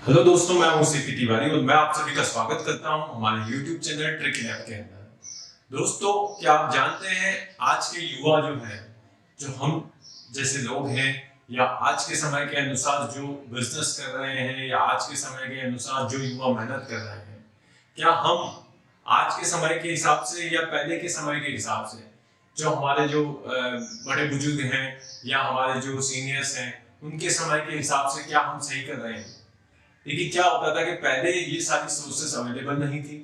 Hello दोस्तों, मैं हूं सीपी तिवारी और मैं आप सभी का स्वागत करता हूं हमारे YouTube चैनल ट्रिक लैब के अंदर। दोस्तों, क्या आप जानते हैं आज के युवा जो है, जो हम जैसे लोग हैं या आज के समय के अनुसार जो बिजनेस कर रहे हैं या आज के समय के अनुसार जो युवा मेहनत कर रहे हैं, क्या हम आज के समय के हिसाब से या पहले के समय के हिसाब से जो हमारे जो बड़े बुजुर्ग हैं या हमारे जो सीनियर्स हैं उनके समय के हिसाब से क्या हम सही कर रहे हैं? देखिए, क्या होता था कि पहले ये सारी सोर्सेस अवेलेबल नहीं थी।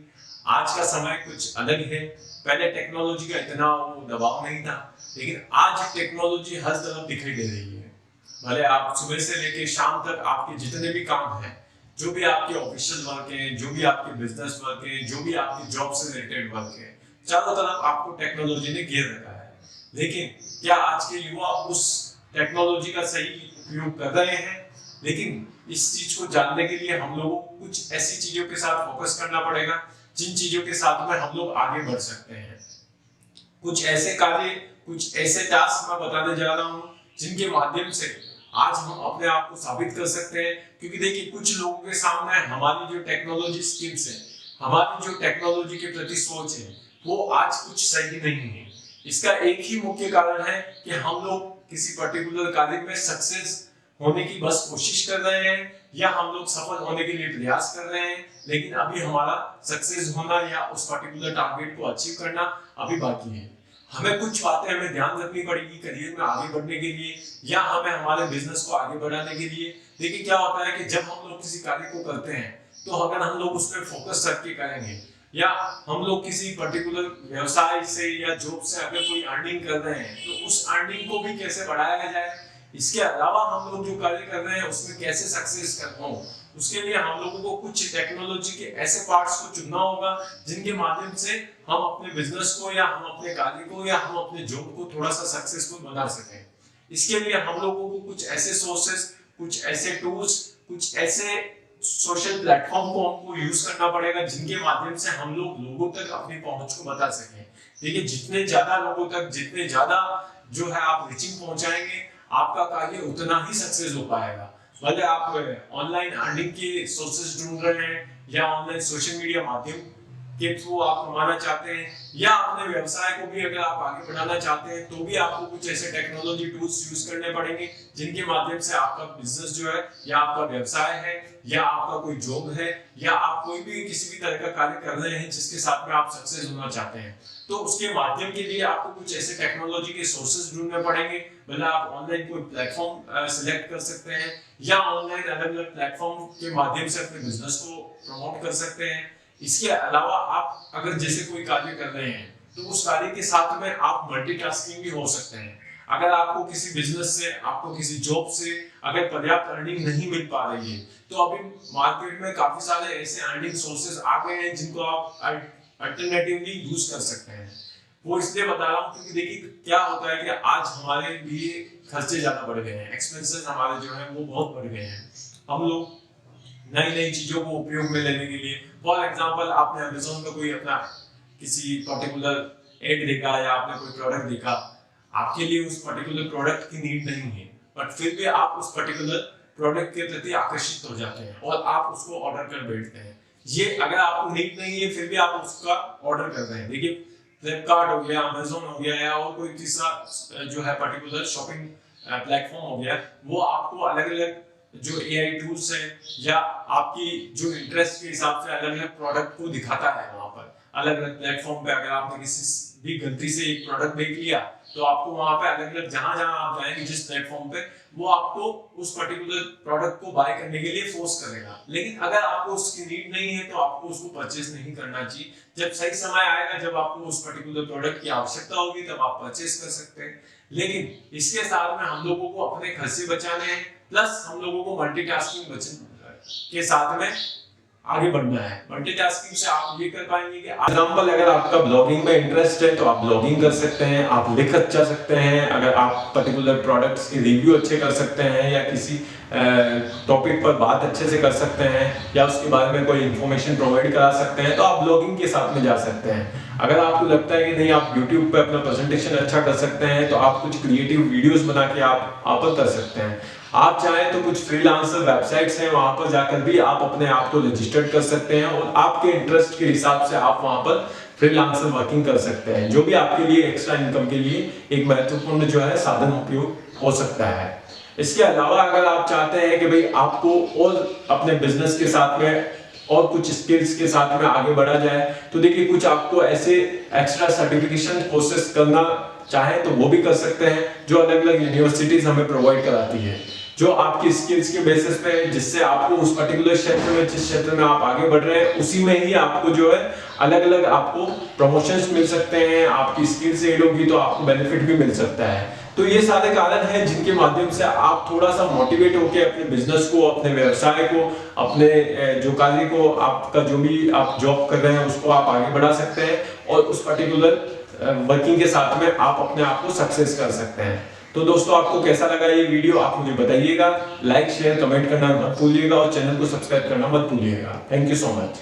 आज का समय कुछ अलग है। पहले टेक्नोलॉजी का इतना वो दबाव नहीं था, लेकिन आज टेक्नोलॉजी हर तरफ दिखाई दे रही है। भले आप सुबह से लेकर शाम तक आपके जितने भी काम हैं, जो भी आपके ऑफिशियल वर्क है, जो भी आपके बिजनेस वर्क है, जो भी आपकी जॉब से रिलेटेड वर्क है, चारों तरफ आपको टेक्नोलॉजी ने घेर रखा है। लेकिन क्या आज के युवा उस टेक्नोलॉजी का सही उपयोग कर रहे हैं? लेकिन इस चीज को जानने के लिए हम लोगों को कुछ ऐसी चीजों के साथ फोकस करना पड़ेगा जिन चीजों के साथ में हम लोग आगे बढ़ सकते हैं। कुछ ऐसे कार्य, कुछ ऐसे टास्क मैं बताने जा रहा हूँ जिनके माध्यम से आज हम अपने आप को साबित कर सकते हैं। क्योंकि देखिए, कुछ लोगों के सामने हमारी जो टेक्नोलॉजी स्किल्स है, हमारी जो टेक्नोलॉजी के प्रति सोच है, वो आज कुछ सही नहीं है। इसका एक ही मुख्य कारण है कि हम लोग किसी पर्टिकुलर कार्य में सक्सेस होने की बस कोशिश कर रहे हैं या हम लोग सफल होने के लिए प्रयास कर रहे हैं, लेकिन अभी हमारा सक्सेस होना या उस पर्टिकुलर टारगेट को अचीव करना अभी बाकी है। हमें कुछ बातें हमें ध्यान रखनी पड़ेगी करियर में आगे बढ़ने के लिए या हमें हमारे बिजनेस को आगे बढ़ाने के लिए। देखिए, क्या होता है कि जब हम लोग किसी कार्य को करते हैं तो अगर हम लोग उस पर फोकस करके करेंगे या हम लोग किसी पर्टिकुलर व्यवसाय से या जॉब से अगर कोई अर्निंग कर रहे हैं तो उस अर्निंग को भी कैसे बढ़ाया जाए, इसके अलावा हम लोग जो कार्य कर रहे हैं उसमें कैसे सक्सेस कर पाऊं, उसके लिए हम लोगों को कुछ टेक्नोलॉजी के ऐसे पार्ट्स को चुनना होगा जिनके माध्यम से हम अपने बिजनेस को या हम अपने कार्य को या हम अपने जॉब को थोड़ा सा सक्सेसफुल बना सकें। इसके लिए हम लोगों को कुछ ऐसे सोर्सेस, कुछ ऐसे टूल्स, कुछ ऐसे सोशल प्लेटफॉर्म को हमको यूज करना पड़ेगा जिनके माध्यम से हम लोग लोगों तक अपनी पहुंच को बता सकें। देखिए, जितने ज्यादा लोगों तक, जितने ज्यादा जो है आप रीचिंग पहुंचाएंगे, आपका कार्य उतना ही सक्सेस हो पाएगा। भले आप ऑनलाइन अर्निंग के सोर्सेज ढूंढ रहे हैं या ऑनलाइन सोशल मीडिया माध्यम के थ्रू आप कमाना चाहते हैं या अपने व्यवसाय को भी अगर आप आगे बढ़ाना चाहते हैं तो भी आपको कुछ ऐसे टेक्नोलॉजी टूल्स यूज करने पड़ेंगे जिनके माध्यम से आपका बिजनेस जो है या आपका व्यवसाय है या आपका कोई जॉब है या आप कोई भी किसी भी तरह का कार्य कर रहे हैं जिसके साथ में आप सक्सेस होना चाहते हैं, तो उसके माध्यम के लिए आपको कुछ ऐसे टेक्नोलॉजी के सोर्सेज ढूंढने पड़ेंगे। भले आप ऑनलाइन कोई प्लेटफॉर्म सिलेक्ट कर सकते हैं या ऑनलाइन अलग अलग प्लेटफॉर्म के माध्यम से अपने बिजनेस को प्रमोट कर सकते हैं। इसके अलावा आप अगर जैसे कोई कार्य कर रहे हैं तो उस कार्य के साथ में आप मल्टीटास्किंग भी हो सकते हैं। अगर आपको किसी बिजनेस से, आपको किसी जॉब से अगर पर्याप्त अर्निंग नहीं मिल पा रही है तो अभी मार्केट में काफी सारे ऐसे अर्निंग सोर्सेज आ गए हैं जिनको आप अल्टरनेटिवली यूज कर सकते हैं। वो इसलिए बता रहा हूँ क्योंकि देखिए, क्या होता है कि आज हमारे लिए खर्चे ज्यादा बढ़ गए हैं, एक्सपेंसेस हमारे जो है वो बहुत बढ़ गए हैं। हम लोग नई नई चीजों को उपयोग में लेने के लिए, फॉर एग्जांपल आपने अमेज़न पे कोई अपना किसी पर्टिकुलर एड देखा या आपने कोई प्रोडक्ट देखा, आपके लिए उस पर्टिकुलर प्रोडक्ट की नीड नहीं है, बट फिर भी आप उस पर्टिकुलर प्रोडक्ट के प्रति आकर्षित हो जाते हैं और आप उसको ऑर्डर कर बैठते हैं। ये अगर आपको नीड नहीं है फिर भी आप उसका ऑर्डर कर रहे हैं। देखिए, फ्लिपकार्ट हो गया, अमेज़न हो गया या और कोई तीसरा जो है पर्टिकुलर शॉपिंग प्लेटफॉर्म हो गया, वो आपको अलग अलग जो एआई टूल्स है या आपकी जो इंटरेस्ट के हिसाब से अलग अलग प्रोडक्ट को दिखाता है। वहां पर अलग अलग प्लेटफॉर्म पे अगर आपने किसी भी गलती से एक प्रोडक्ट देख लिया तो आपको वहां पे अलग अलग जहां जहां आप जाएंगे जिस प्लेटफॉर्म पे, वो आपको उस पर्टिकुलर प्रोडक्ट को बाय करने के लिए फोर्स करेगा। लेकिन अगर आपको उसकी नीड नहीं है तो आपको उसको परचेज नहीं करना चाहिए। जब सही समय आएगा, जब आपको उस पर्टिकुलर प्रोडक्ट की आवश्यकता होगी, तब आप परचेज कर सकते हैं। लेकिन इसके साथ में हम लोगों को अपने खर्चे बचाने हैं, प्लस हम लोगों को मल्टीटास्किंग के साथ में आगे बढ़ना है। मल्टीटास्किंग से आप ये कर पाएंगे कि एग्जांपल, अगर आपका ब्लॉगिंग में इंटरेस्ट है तो आप ब्लॉगिंग कर सकते हैं, आप लिख अच्छा सकते हैं। अगर आप पर्टिकुलर प्रोडक्ट्स के रिव्यू अच्छे कर सकते हैं या किसी टॉपिक पर बात अच्छे से कर सकते हैं या उसके बारे में कोई इंफॉर्मेशन प्रोवाइड करा सकते हैं, तो आप ब्लॉगिंग के साथ में जा सकते हैं। अगर आपको लगता है कि नहीं, आप YouTube पे अपना प्रेजेंटेशन अच्छा कर सकते हैं, तो आप कुछ क्रिएटिव वीडियोस बना के आप अपलोड कर सकते हैं। आप चाहें तो कुछ फ्रीलांसर वेबसाइट्स हैं, वहां पर जाकर भी आप अपने आप को रजिस्टर्ड कर सकते हैं और आपके इंटरेस्ट के हिसाब से आप वहां पर फ्रीलांसर वर्किंग कर सकते हैं, जो भी आपके लिए एक्स्ट्रा इनकम के लिए एक महत्वपूर्ण जो है साधन उपयोग हो सकता है। इसके अलावा अगर आप चाहते हैं कि भाई आपको और अपने बिजनेस के साथ में और कुछ स्किल्स के साथ में आगे बढ़ा जाए, तो देखिए कुछ आपको ऐसे एक्स्ट्रा सर्टिफिकेशन कोर्सेज करना चाहे तो वो भी कर सकते हैं, जो अलग अलग यूनिवर्सिटीज हमें प्रोवाइड कराती है, जो आपकी स्किल्स के बेसिस पे, जिससे आपको उस पर्टिकुलर क्षेत्र में, जिस क्षेत्र में आप आगे बढ़ रहे हैं उसी में ही आपको जो है अलग अलग आपको प्रमोशंस मिल सकते हैं, आपकी स्किल्स एड होगी तो आपको बेनिफिट भी मिल सकता है। तो ये सारे कारण हैं जिनके माध्यम से आप थोड़ा सा मोटिवेट होकर अपने बिजनेस को, अपने व्यवसाय को, अपने जो कार्य को, आपका जो भी आप जॉब कर रहे हैं उसको आप आगे बढ़ा सकते हैं और उस पर्टिकुलर वर्किंग के साथ में आप अपने आप को सक्सेस कर सकते हैं। तो दोस्तों आपको कैसा लगा ये वीडियो आप मुझे बताइएगा, लाइक शेयर कमेंट करना मत भूलिएगा और चैनल को सब्सक्राइब करना मत भूलिएगा। Thank you so much.